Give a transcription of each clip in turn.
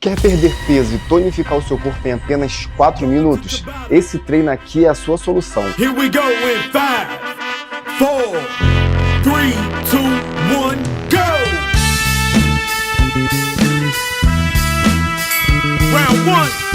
Quer perder peso e tonificar o seu corpo em apenas 4 minutos? Esse treino aqui é a sua solução. Here we go in 5, 4, 3, 2, 1, go! Round 1.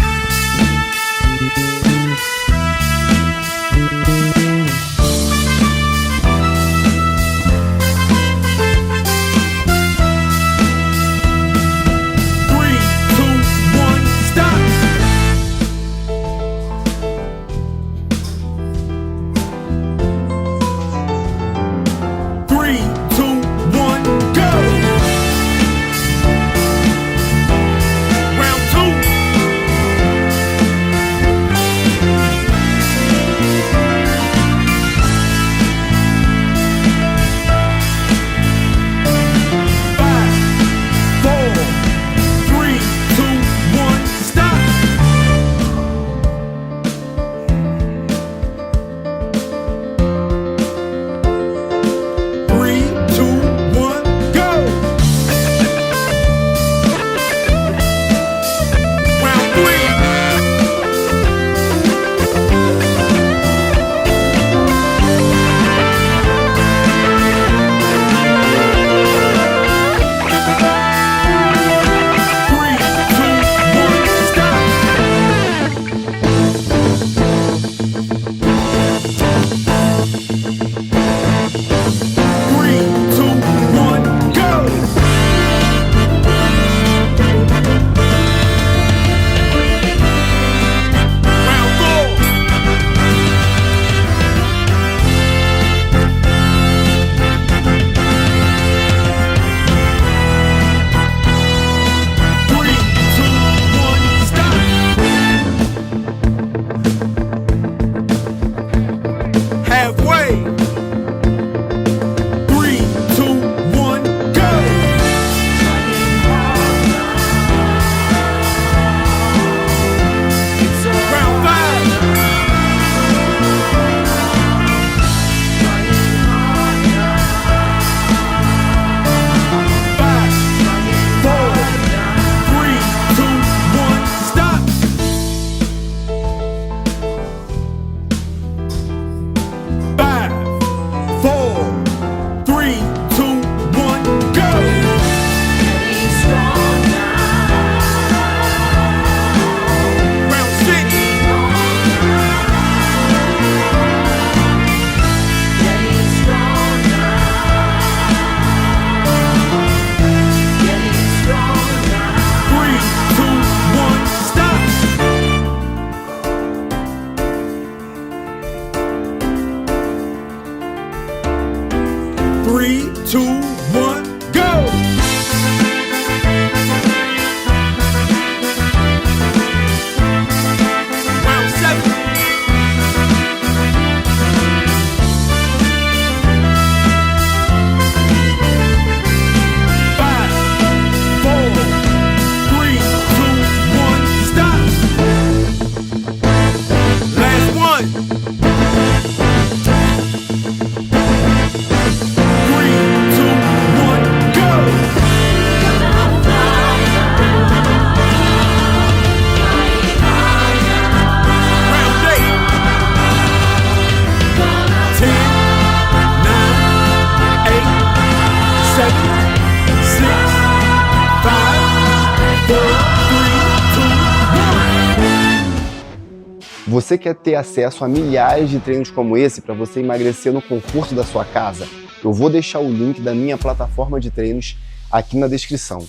Você quer ter acesso a milhares de treinos como esse para você emagrecer no conforto da sua casa? Eu vou deixar o link da minha plataforma de treinos aqui na descrição.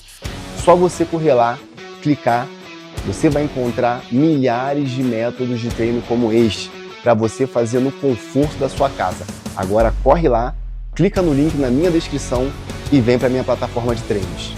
Só você correr lá, clicar, você vai encontrar milhares de métodos de treino como este para você fazer no conforto da sua casa. Agora corre lá, clica no link na minha descrição e vem para a minha plataforma de treinos.